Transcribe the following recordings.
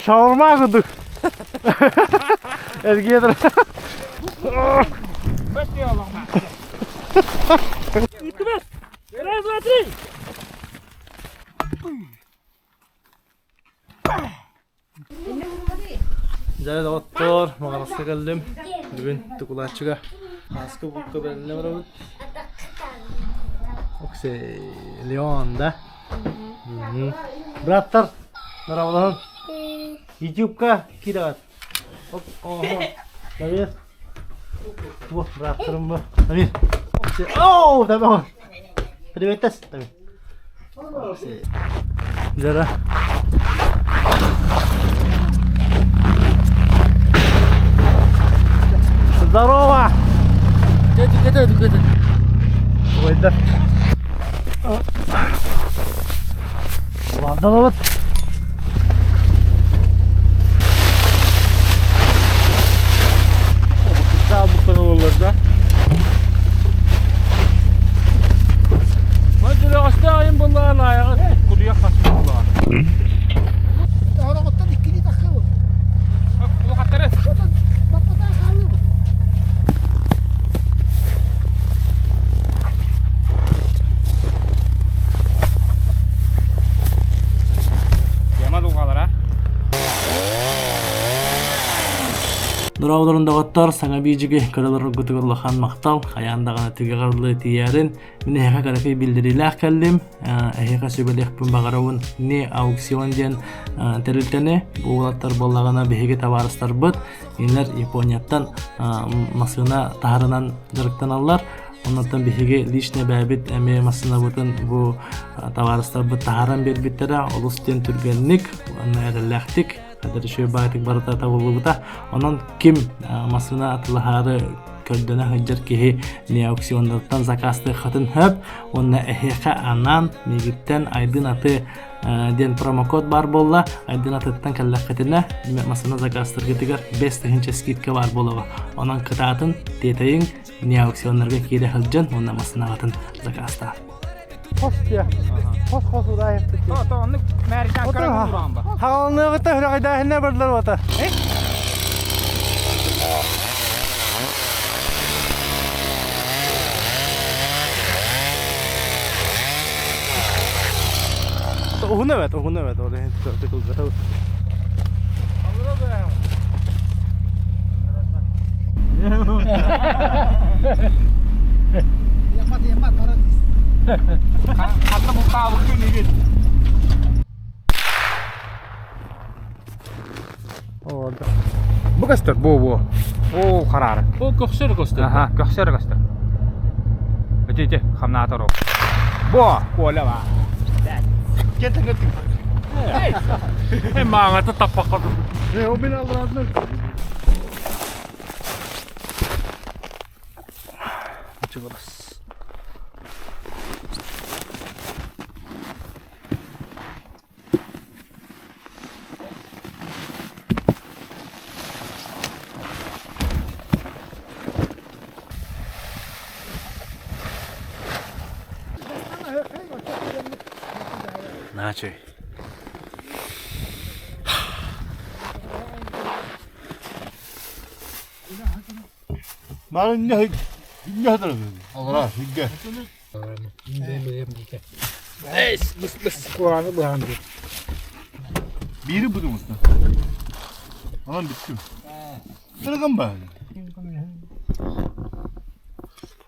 Şavurma kuduk. Ergiye dur. Bekliyor Allah'ım. İtmez. Biraz batırın. Jadi doktor, makasih kalem. Dibin tukulaçıga. Maske bukka belli var bu. Okse Leon'da. Bratlar. Merhabalar. YouTube'ga kirat. Oh. Nabil. Bu bratlarım bu. Nabil. Okse. Oh, tamam. Привет, Nabil. Okse. Zara. Здорово! Где? Ой, да. Ладно, вот. Daha bu kadar olur da. Hadi aşağıyım bunlarla ayağı. Kuruya kaçmışlar. Ahora gottan ikinci dakika bu. Bak bu hatları. Batmadan kalıyor. Yemez o kadar ha. Дуравларын дагаттар саңа бийжиге кырылыр гутугуллахан мактал аяндагана тиге карлы тиярин міне хека карапи билдирилах каллим эхека сөбелехпин багарабын не аукцион ден терилтене буулаттар боллагана беге табарыстар быт инлер Японияттан масына таарынан жырыктан аллар оннан беге лишне бәбит эме масына бутын бу табарыстар быт тааран бербиттере олустен түргенник аннайрылахтик Kader şu bayrak barata tavuluğuta onun kim masına atılahары köldüne hıcır ki ne aksiyonlardan zakastı katın hep onun eheka anan migitten aydın atı den promokod bar bolla aydın atıttan kallakatına masına zakastır getigar 5 tehince skitka var bolla onun kıtatın detayın ne aksiyonlarga kire hıcın onun masına atın zakasta. Hoş ya. Hoş uday yaptık. Onu mercan karan vuran bak. Havanlığı vata hırayda henne birler vata. Ohun evet. Oraya tıkıldı. Yapat paradis. Hatta bu kavuklu nigit. Orada. Bu göster bu. O karar. O köksür göster. Aha, göster. Öteki kamnata ro. Bu öyle var. Getir. Emang itu tapak kau. Ne o beni alır ağzına. Açılırız. Наче. 나는 이제 하더라고. 알아, 이게. Kur'an'ı beğendi. 미리 부둥었어. 아, 미친. 들어간 봐.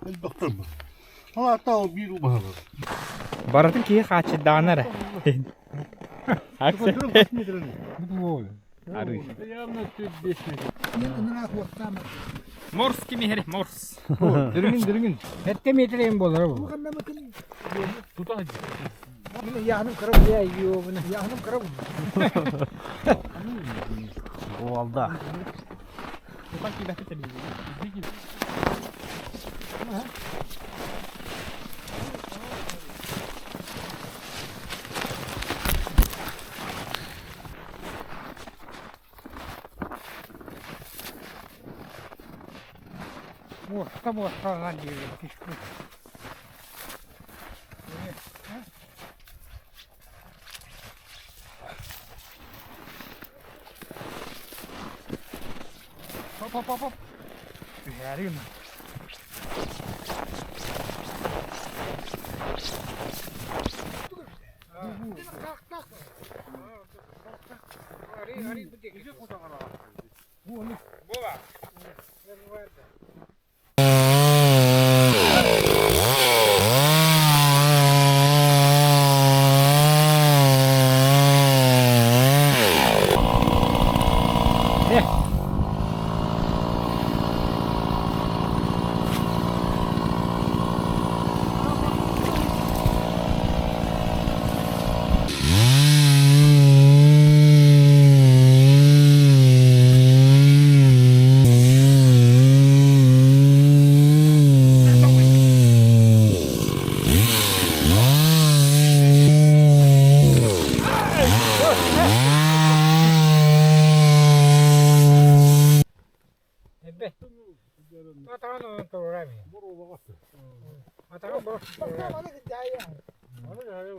일 bakter mı? Ha, tahu biru bah. Baratın ki kaçı danar. Akse. Arı. Mors kimi herif mors. Dürgün. Hette metreyim bolar bu. Bu kadar mı? Tuta hadi. Yağınım kırıp ya yiyor bunu. Yağınım kırıp. O alda. Tuta ki bakit tabii. Bu radyo kişi. hop. Üherim. Hari betik. Boa. Matakan to rami. Matakan bro. Mana kejaya. Mana kejaya.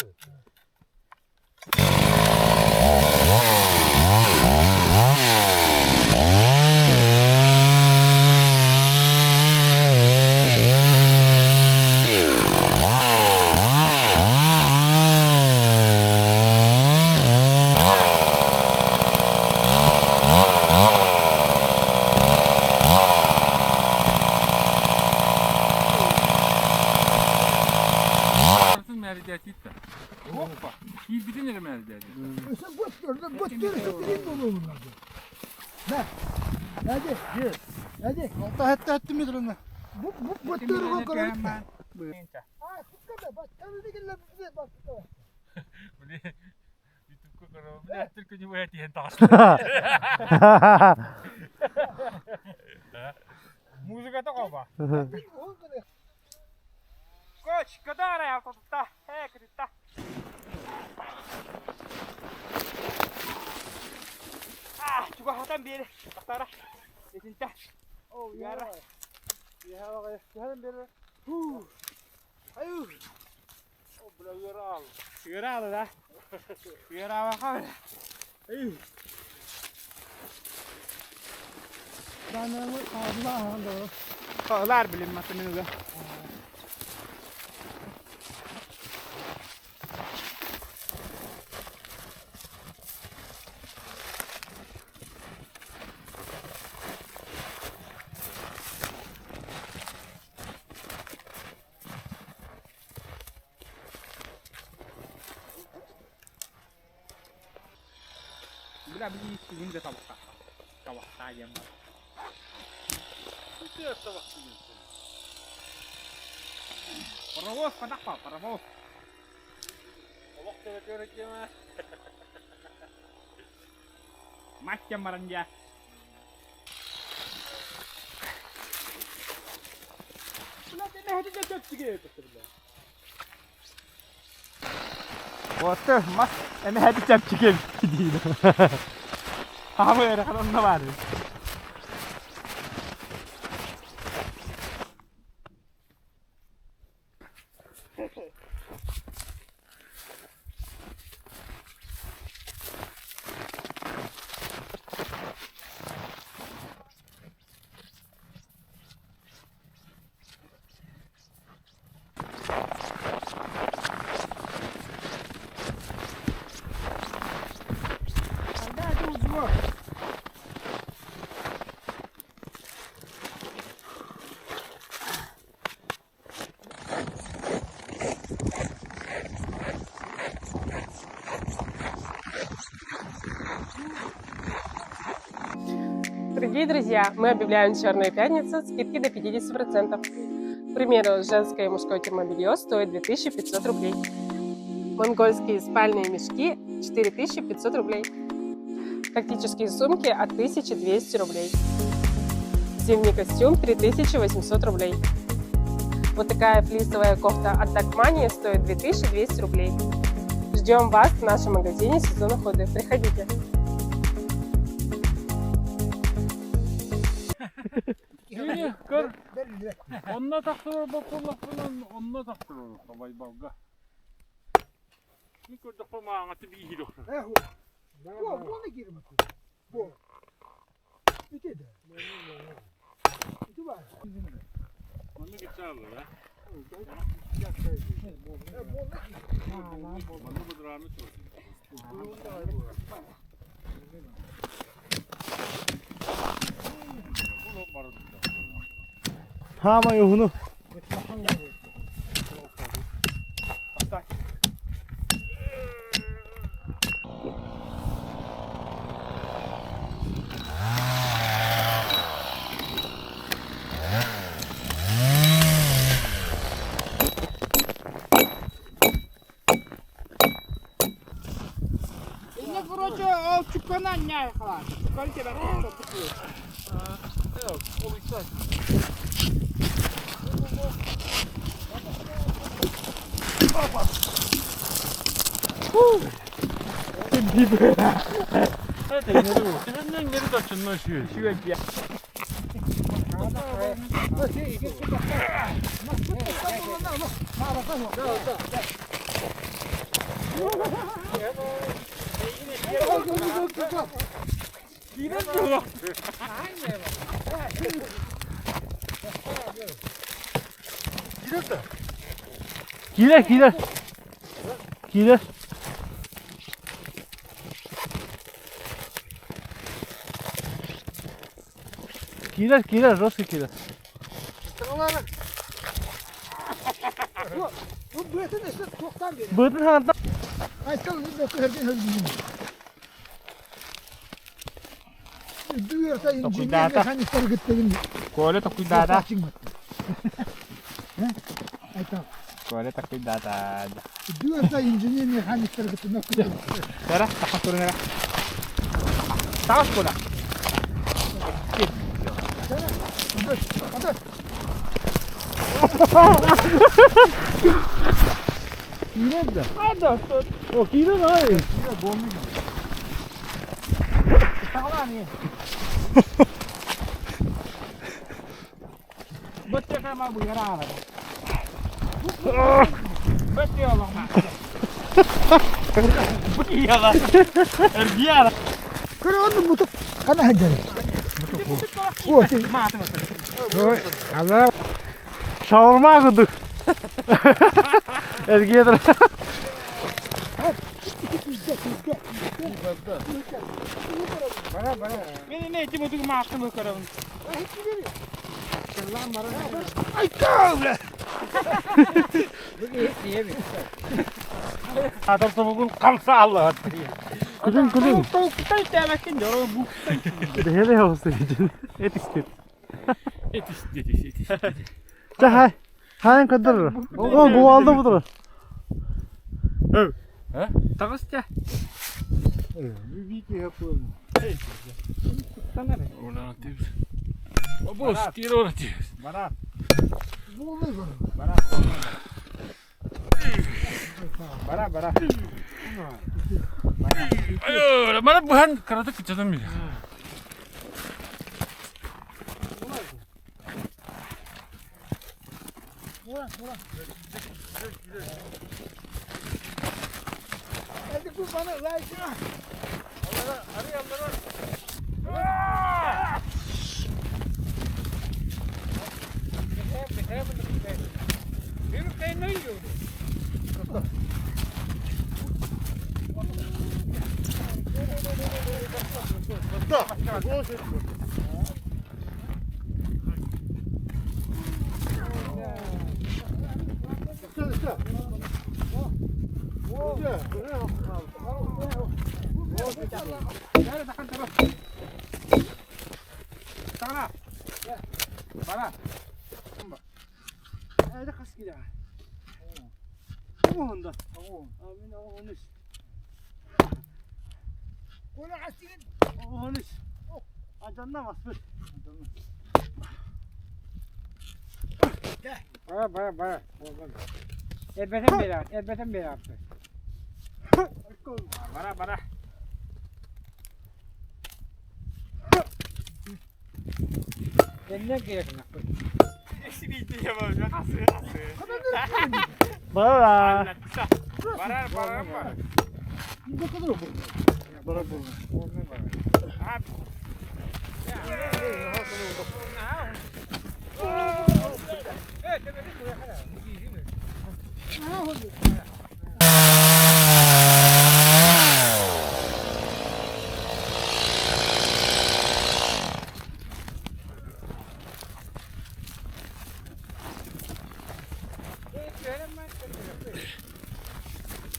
Gitti. Hoppa. Giydirin elim elde. Sen götür bunlar. Ne? Hadi. Hadi. Hatta etti midir onu? Bu götür bu kadar. Buyurunca. Ha, sıkıntı bak. Tabii ki bize bak. Boleh YouTube kalau boleh terkejut hati hentas. Muzik kata kau apa? Coach, kadar ya kau tak? Kita. Juga hatan bir. Tara. Cinta. Oh, yara. Ya, hatan bir. Ayo. Oh, belah viral. Viral dah. Viral kau. Ayo. Ben Allah. Kaular bilim macam ni dah. Bila beli sini dah tawak tajam. Itu tawak sini. Paravos pada apa? Paravos. Tawak kira-kira mah. Macam maranja. Bila dia hadi jatuh sikit terus. Water mas, ini hadi jam cikil. Apa ya kalau nak baru? Дорогие друзья, мы объявляем Черную пятницу скидки до 50%. К примеру, женское и мужское термобелье стоит 2500 рублей. Монгольские спальные мешки 4500 рублей. Тактические сумки от 1200 рублей. Зимний костюм 3800 рублей. Вот такая флисовая кофта от Дакмании стоит 2200 рублей. Ждем вас в нашем магазине «Сезон охоты». Приходите. Ini kır. Onunla taktırır bakullah falan. Onunla taktırır. Kabay balga. Ini kau dah pemang atau bihi doh. Bu ne girmek? Bu. Bitedi. Duvar. Onu geçerler ha. Onu bu dramı Hama yohunu. Ne kurucu o çukandan ne yapar? Çukanı ki ben tutuyor. Yok, olursa. Hadi geri vur. Hemen geri kaçınlaşıyor. Gider gider. Gider. Gider Roski gider. Bu böyle de çoktan beri. Bıdın hanımda. Ay tamam ne kadar bir hızlı. Duyuyorsa incinler mekanikler gittiğim. Kuole to cuidada. Ay tamam. Kuole to cuidada. Duyuyorsa incinler mekanikler gittiğim. Tara, takas turun nila. Takas ko na. Nerede? O gider abi. Bocca kayak mau buyara. Bocca Allah. Ergiara. Kau orang butuh kan aja. Oh, sih. Allah. Şavurma akıdık. Ergiyedir. Ini nih cuma tuh makan lo sekarang. Ay kau lah. Atar sabukun kalsa Allah. Kudun. Tahu kita temekin jorong bu. Hele olsun için. Et istedi. Yetiş. Hay. Hayın kadar. O bu aldı budur. Takas ya. Ulan atıyoruz. Boş, geri atıyoruz. Barat. Barat. Ayo, mana buhan karate kıçadan bile. Hadi bu bana like. Ada kas gida. Onda. Amin onuş. Ona asin. Onuş. Ajanna vasfır. Bara. Elbeten beri yaptı. Bara. Kendine gerek yok. Bana. Bara. Bu kadar bu. Bara.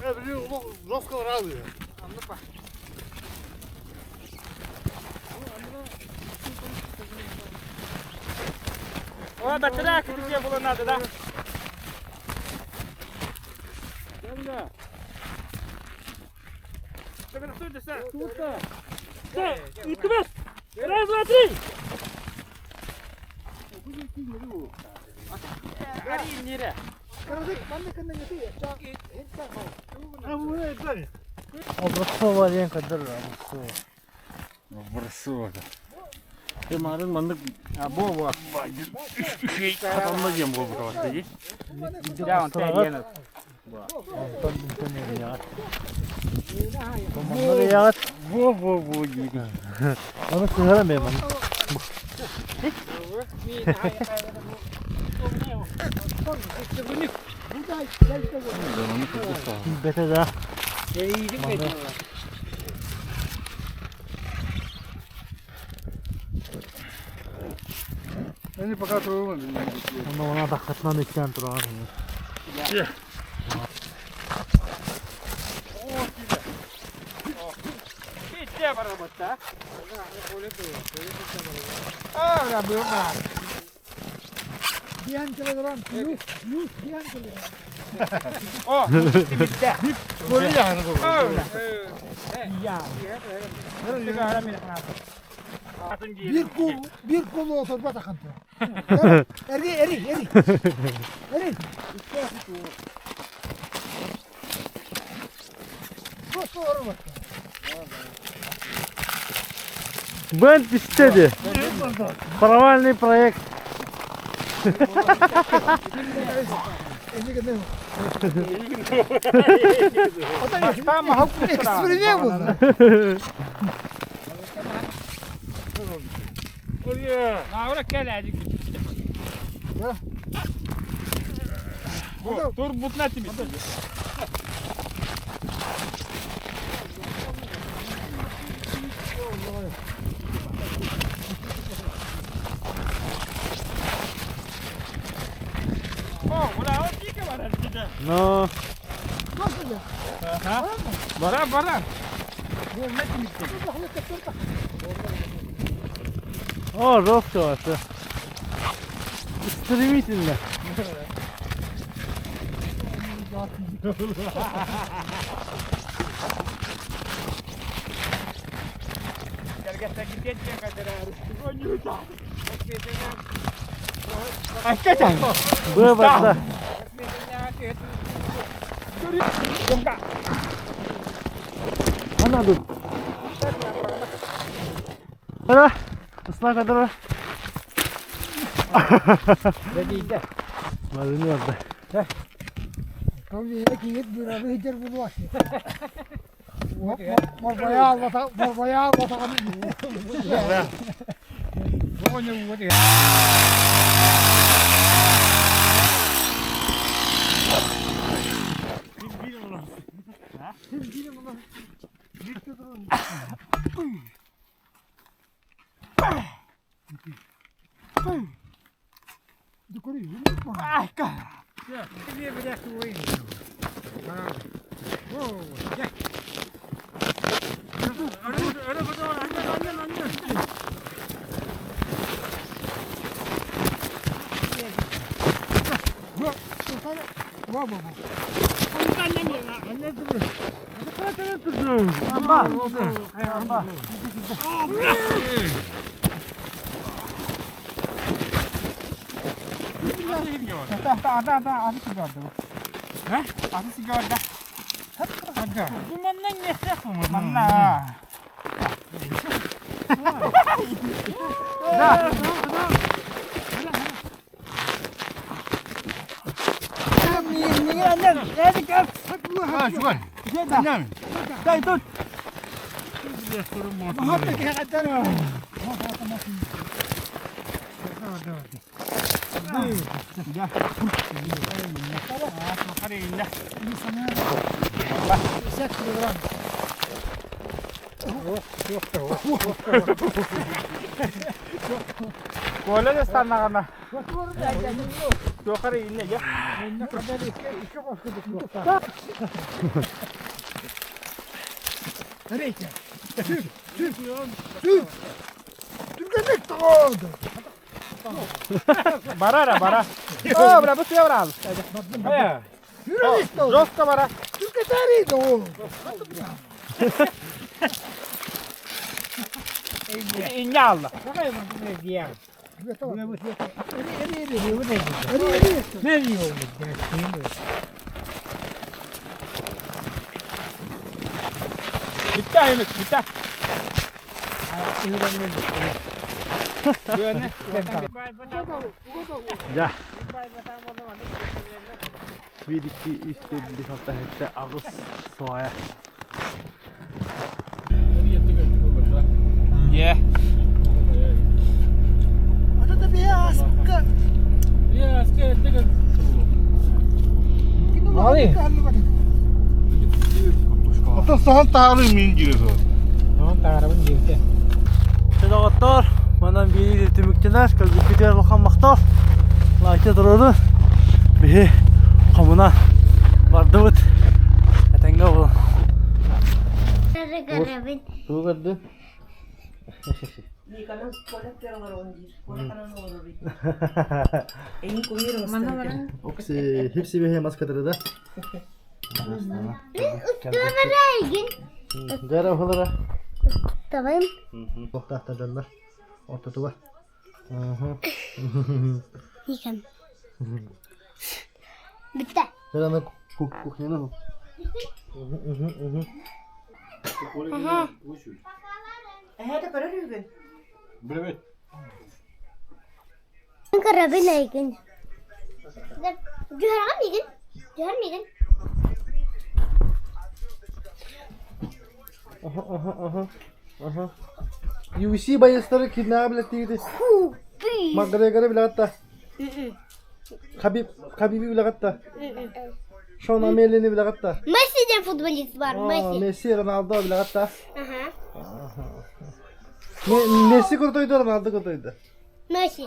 Ja, bir Rofkalar abi. O da trak diye bulunadı da. Gel de. Sakın dur sen. Tut da. İtmez. Biraz atayım. Ari nere? Karadık, ben de kendine götürüyor. Çak, hiç çak al. Ha bu ne etler? Образцово валенка дыра. Burası Kemarin mandık. Bu. Katamda diyeyim bu burada. Ya on teyyen. Bunları yağıt. Bu gibi. Onu sığaramıyor bana. Bete daha. Beni fakat olmadı. Ona da katman içten duran. Hiç de var ama. Ah, ya bu da. Diyen kilogram, yüz diyen kilogram. O, bitti. Böyle yani bu. Ya. Sigara mı yakın? Bir kolu oturma takıntı. Eri. Bu doğru bak. Бент istedi. Провальный проект. Там haklı. Eksperime bu. Ahora keladi. Dur butnati mi? Oh, ulan o değil ki var herkese. No. Nasıl ya? Bara. Bu metin bitti. О, ровка ваша. Стремительно. Gerçekten gidecek kadar ağrı. Hakikaten. Выбор, да. Ana dur. Hadi. Islah kadar. Dediydi. Malını yaptı. Tabii ki bir abi hiç bunu var. Morbaya al bakalım. Bu ne bu diye. Ay ka. Ya, ini beda kuwi. Oh, ya. Ada betul, anjir. Ha şu var. Ne mi? Muhabbet ya kadar. Boleh deh sana karena. Dua kali ini aja. Рейка. Только не трогай. Bara. Oh, berapa sih orang? Yürü git oğlum. Jostka bara. Только дари oğlum. İnce Allah. Bitti Ahmet, bitti. Ya. Bir iki üç dört beş altı hepsi ağız soğaya. Yeah. Ada da bir askı. Ya asker de kan. Mali. Ata sahan tarih mingir so. Tamam, tarafın girdi. Sedagatlar, bana bir tümükçeler, kalbi gidiyor bakan maktal. Like dururdu. Bir kamuna vardı mı? Etenge bu. Bu kadar. Oksi, hepsi bir maskadırı da. Gara oğullara. Tamam. Tahtadan da. Orta tuva. Yıkan. Bitti. Selam kukyana bu. Brevet. Karabi layıkın. Juhar mıydın? Juhar mıydın? Aha. UC bayısları kidnap etti. Magre bile hatta. Habibi bile hatta. Sean Amelini bile hatta. Messi'den futbolist var. Messi Ronaldo bile hatta. Aha. Messi kurtuydu Ronaldo kurtuydu. Messi.